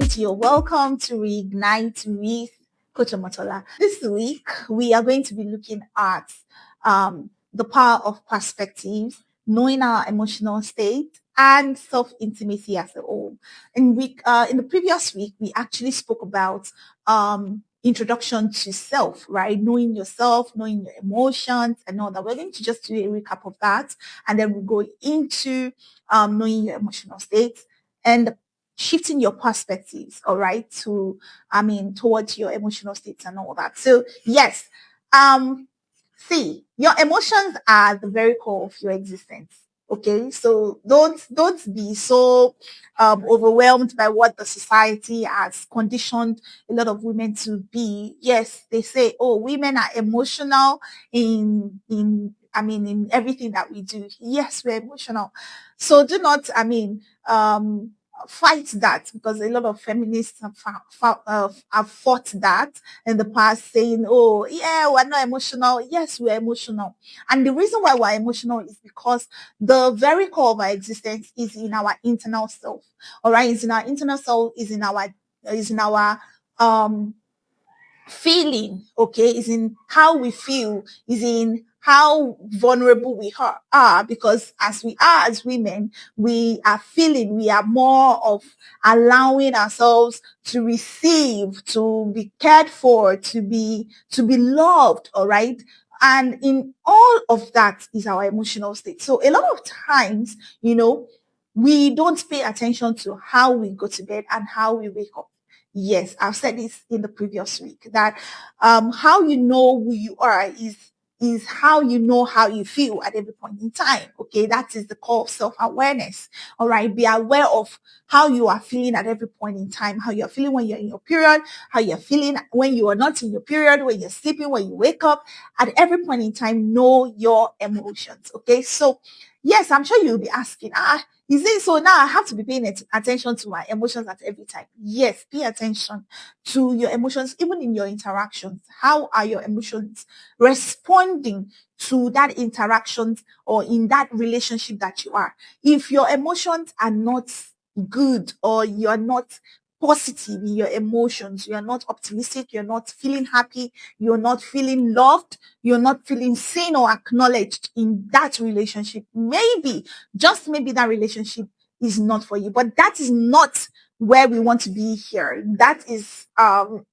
right, you're welcome to ReIgnite with Coach Omotola. This week, we are going to be looking at the power of perspective, knowing our emotional state, and self-intimacy as a whole. In the previous week, we actually spoke about introduction to self, right? Knowing yourself, knowing your emotions, and all that. We're going to just do a recap of that, and then we'll go into knowing your emotional state and shifting your perspectives, all right, towards your emotional states and all that. So yes, um, see, your emotions are the very core of your existence. Okay, so don't be so overwhelmed by what the society has conditioned a lot of women to be. Yes, they say, oh, women are emotional in everything that we do. Yes, we're emotional. So do not, fight that, because a lot of feminists have fought that in the past, saying, oh, yeah, we're not emotional. Yes, we're emotional. And the reason why we're emotional is because the very core of our existence is in our internal self. All right. It's in our internal self, is in our um feeling, okay, is in how we feel, is in how vulnerable we are, because as we are as women, we are feeling, we are more of allowing ourselves to receive, to be cared for, to be loved, all right. And in all of that is our emotional state. So a lot of times, we don't pay attention to how we go to bed and how we wake up. Yes, I've said this in the previous week, that how you know who you are is how you know how you feel at every point in time. Okay, that is the core of self-awareness. All right, be aware of how you are feeling at every point in time, how you're feeling when you're in your period, how you're feeling when you are not in your period, when you're sleeping, when you wake up. At every point in time, know your emotions. Okay, so yes, I'm sure you'll be asking, is it so now I have to be paying attention to my emotions at every time? Yes, pay attention to your emotions, even in your interactions. How are your emotions responding to that interaction or in that relationship that you are? If your emotions are not good, or you're not positive in your emotions, you're not optimistic, you're not feeling happy, you're not feeling loved, you're not feeling seen or acknowledged in that relationship, maybe, just maybe, that relationship is not for you. But that is not where we want to be here. That is our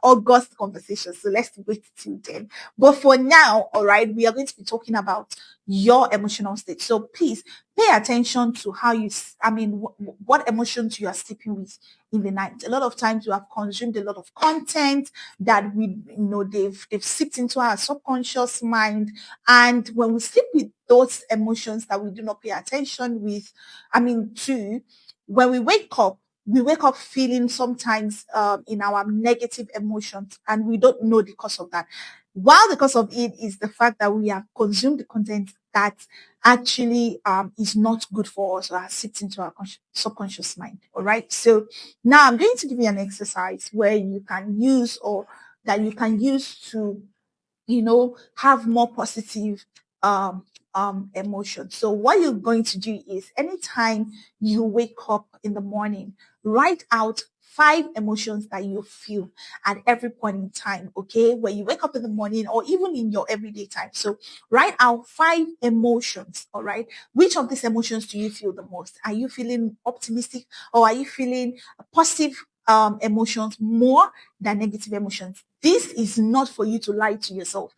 August conversation. So let's wait till then. But for now, all right, we are going to be talking about your emotional state. So please pay attention to how what emotions you are sleeping with in the night. A lot of times you have consumed a lot of content that they've seeped into our subconscious mind. And when we sleep with those emotions that we do not pay attention to, when we wake up feeling sometimes in our negative emotions, and we don't know the cause of that. While the cause of it is the fact that we have consumed the content that actually is not good for us, or has seeped into our subconscious mind. All right. So now I'm going to give you an exercise where you can use, or that you can use to, have more positive emotions. So what you're going to do is, anytime you wake up in the morning, write out 5 emotions that you feel at every point in time. Okay, when you wake up in the morning, or even in your everyday time. So write out 5 emotions. All right, which of these emotions do you feel the most? Are you feeling optimistic, or are you feeling positive emotions more than negative emotions? This is not for you to lie to yourself.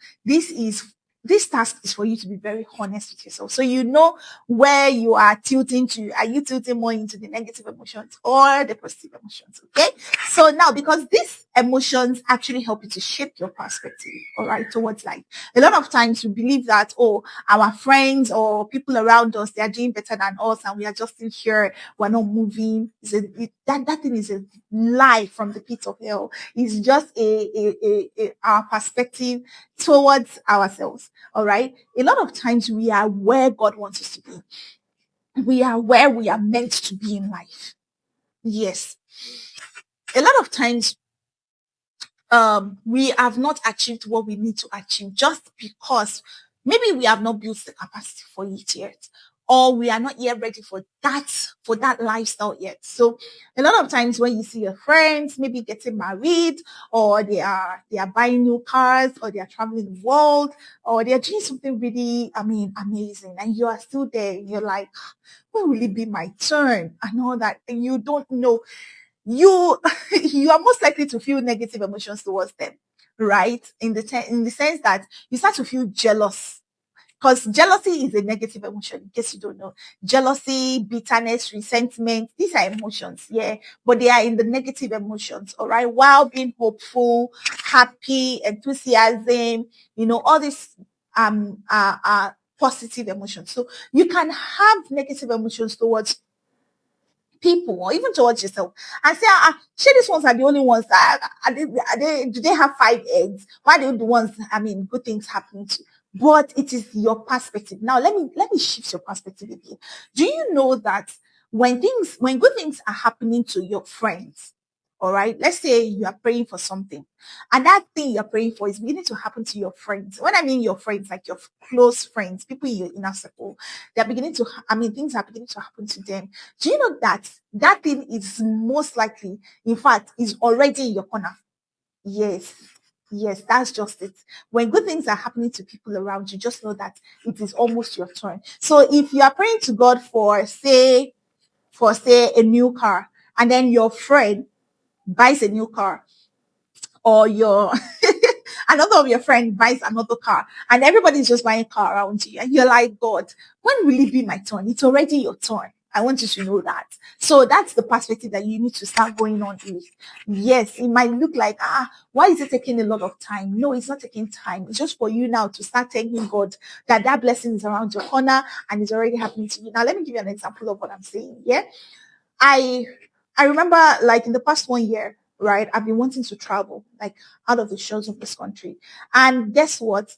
This task is for you to be very honest with yourself. So you know where you are tilting to. Are you tilting more into the negative emotions or the positive emotions? Okay. So now, because these emotions actually help you to shape your perspective, all right, towards life. A lot of times we believe that, oh, our friends or people around us, they are doing better than us, and we are just in here, we're not moving. That thing is a lie from the pit of hell. It's just our perspective towards ourselves. All right. A lot of times we are where God wants us to be. We are where we are meant to be in life. Yes. A lot of times we have not achieved what we need to achieve, just because maybe we have not built the capacity for it yet. or we are not yet ready for that lifestyle yet. So a lot of times when you see your friends maybe getting married, or they are buying new cars, or they are traveling the world, or they are doing something really, amazing, and you are still there, you're like, when will it be my turn and all that, and you don't know, you you are most likely to feel negative emotions towards them, right? In the sense that you start to feel jealous, because jealousy is a negative emotion, in case you don't know. Jealousy, bitterness, resentment, these are emotions, yeah, but they are in the negative emotions, all right? While being hopeful, happy, enthusiasm, all these are positive emotions. So you can have negative emotions towards people, or even towards yourself, and say, sure, these ones are the only ones that do they have five eggs? Why are they the ones, good things happen to? But it is your perspective. Now let me shift your perspective again. Do you know that when good things are happening to your friends, all right, let's say you are praying for something, and that thing you're praying for is beginning to happen to your friends. When I mean your friends, like your close friends, people in your inner circle, they're beginning to things are beginning to happen to them. Do you know that that thing is most likely, in fact, is already in your corner? Yes. Yes, that's just it. When good things are happening to people around you, just know that it is almost your turn. So if you are praying to God for say a new car, and then your friend buys a new car, or your another of your friend buys another car, and everybody's just buying car around you, and you're like, God, when will it be my turn? It's already your turn. I want you to know that. So that's the perspective that you need to start going on with. Yes, it might look like, why is it taking a lot of time? No, it's not taking time. It's just for you now to start thanking God that that blessing is around your corner and it's already happening to you. Now, let me give you an example of what I'm saying. Yeah. I I remember, like, in the past 1 year, right? I've been wanting to travel, like, out of the shores of this country. And guess what?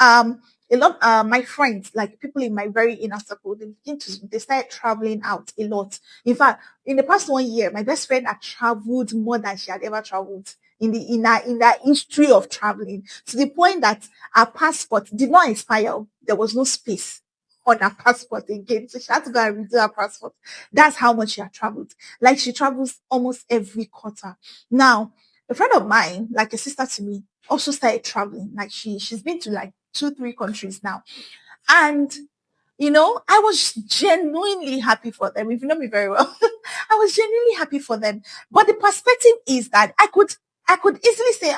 Um, a lot my friends, like people in my very inner circle, they started traveling out a lot. In fact, in the past 1 year, my best friend had traveled more than she had ever traveled in the history of traveling, to the point that our passport did not expire. There was no space on her passport again. So she had to go and redo her passport. That's how much she had traveled. Like, she travels almost every quarter. Now, a friend of mine, like a sister to me, also started traveling. Like, she's been to like 2, 3 countries now. And I was genuinely happy for them. If you know me very well, I was genuinely happy for them. But the perspective is that I could easily say,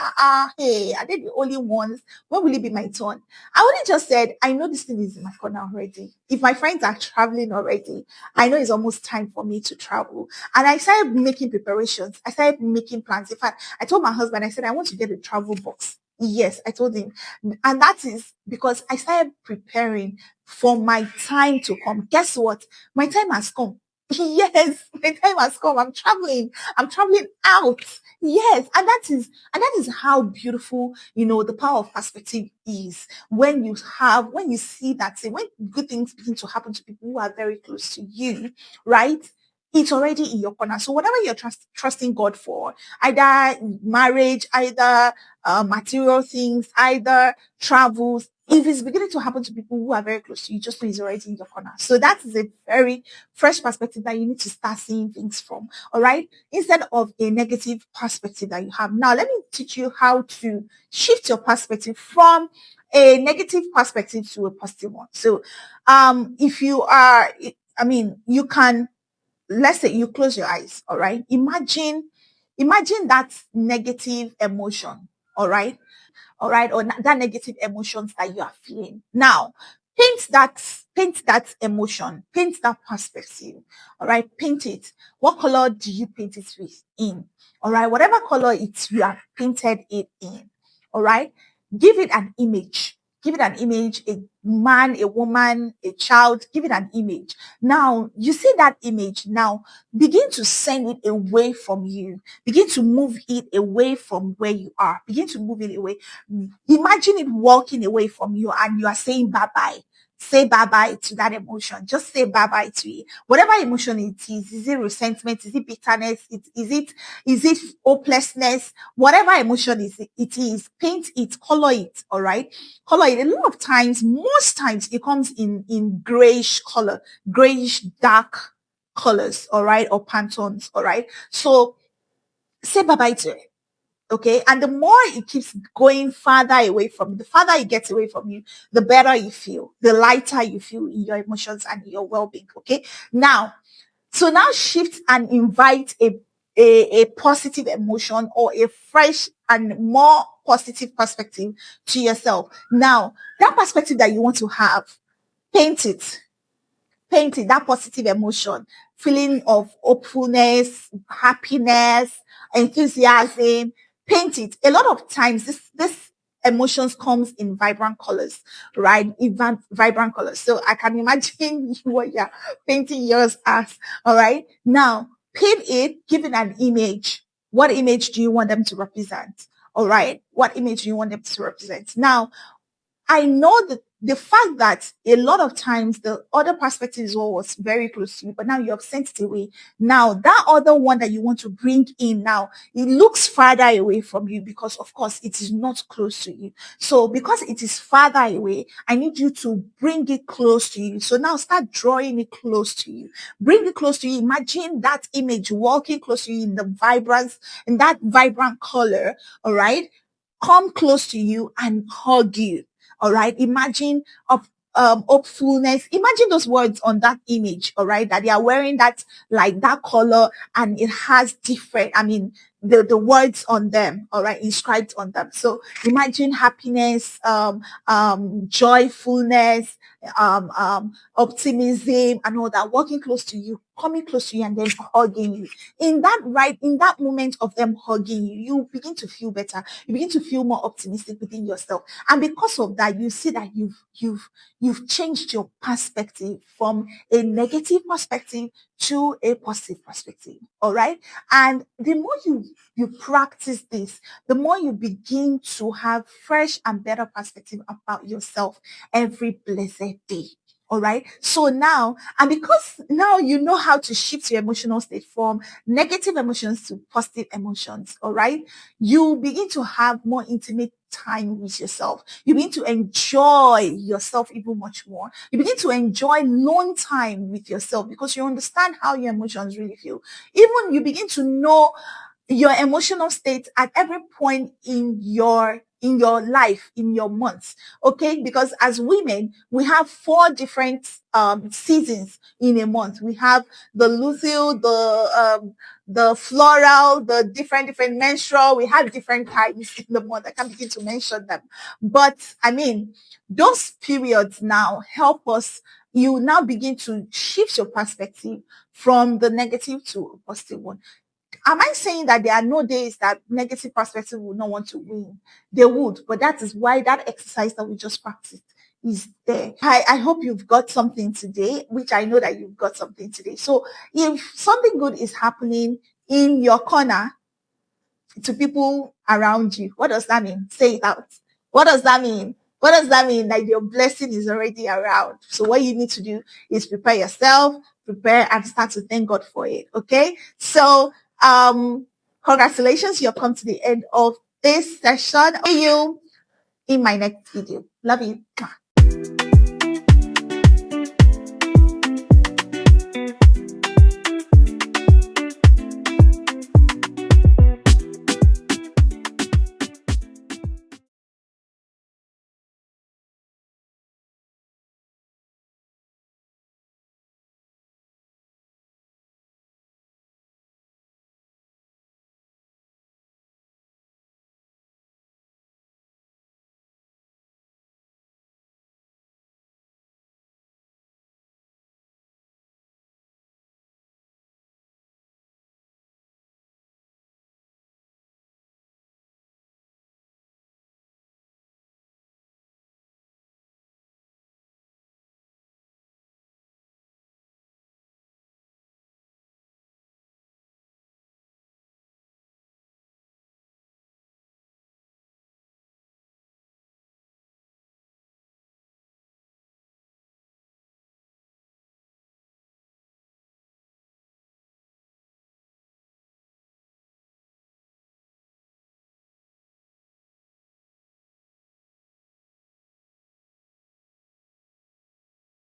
hey, are they the only ones? When will it be my turn? I would have just said, I know this thing is in my corner already. If my friends are traveling already, I know it's almost time for me to travel. And I started making preparations. I started making plans. In fact, I told my husband, I said, I want to get a travel box. Yes, I told him. And that is because I started preparing for my time to come. Guess what? My time has come. Yes, my time has come. I'm traveling. I'm traveling out. Yes, and that is how beautiful, the power of perspective is. When you see that thing, when good things begin to happen to people who are very close to you, right? It's already in your corner. So whatever you're trusting God for, either marriage, either material things, either travels, if it's beginning to happen to people who are very close to you, just know it's already in your corner. So that is a very fresh perspective that you need to start seeing things from. All right. Instead of a negative perspective that you have. Now, let me teach you how to shift your perspective from a negative perspective to a positive one. So, if you are, you can, let's say you close your eyes. All right. Imagine that negative emotion. All right, or that negative emotions that you are feeling. Now, paint that emotion, paint that perspective. All right, paint it. What color do you paint it with in? All right, whatever color it's you have painted it in. All right, give it an image. Give it an image, a man, a woman, a child, give it an image. Now, you see that image. Now, begin to send it away from you. Begin to move it away from where you are. Begin to move it away. Imagine it walking away from you and you are saying bye bye. say bye-bye to that emotion. Just say bye-bye to it. Whatever emotion it is it resentment? Is it bitterness? Is it hopelessness? Whatever emotion it is, paint it, color it, all right? Color it. A lot of times, most times it comes in grayish color, grayish dark colors, all right, or pantones, all right? So say bye-bye to it. Okay. And the more it keeps going farther away from you, the farther it gets away from you, the better you feel, the lighter you feel in your emotions and your well-being. Okay. Now, so now shift and invite a positive emotion or a fresh and more positive perspective to yourself. Now, that perspective that you want to have, paint it, painting that positive emotion, feeling of hopefulness, happiness, enthusiasm. Paint it. A lot of times, this emotions comes in vibrant colors, right? Even vibrant colors. So I can imagine what you're painting yours as. All right. Now, paint it, give it an image. What image do you want them to represent? All right. What image do you want them to represent? Now, I know that the fact that a lot of times the other perspective is what was very close to you, but now you have sent it away. Now that other one that you want to bring in now, it looks farther away from you because of course it is not close to you. So because it is farther away, I need you to bring it close to you. So now start drawing it close to you. Bring it close to you. Imagine that image walking close to you in the vibrance, in that vibrant color. All right. Come close to you and hug you. All right. Imagine of hopefulness. Imagine those words on that image. All right. That they are wearing that like that color and it has different, I mean, the words on them. All right. Inscribed on them. So imagine happiness, joyfulness, optimism and all that walking close to you, coming close to you and then hugging you. In that moment of them hugging you, you begin to feel better. You begin to feel more optimistic within yourself. And because of that, you see that you've changed your perspective from a negative perspective to a positive perspective. All right. And the more you practice this, the more you begin to have fresh and better perspective about yourself every blessed day. All right. So now, and because now you know how to shift your emotional state from negative emotions to positive emotions. All right. You begin to have more intimate time with yourself. You begin to enjoy yourself even much more. You begin to enjoy long time with yourself because you understand how your emotions really feel. Even you begin to know your emotional state at every point in your life, in your months. Okay. Because as women, we have 4 different seasons in a month. We have the luteal, the floral, the different menstrual. We have different times in the month. I can't begin to mention them. But I mean, those periods now help us. You now begin to shift your perspective from the negative to a positive one. Am I saying that there are no days that negative perspective will not want to win? They would, but that is why that exercise that we just practiced is there. I hope you've got something today, which I know that you've got something today. So if something good is happening in your corner to people around you, what does that mean? Say it out. What does that mean? What does that mean? That your blessing is already around. So what you need to do is prepare yourself, prepare and start to thank God for it. Okay. So, congratulations. You've come to the end of this session. See you in my next video. Love you.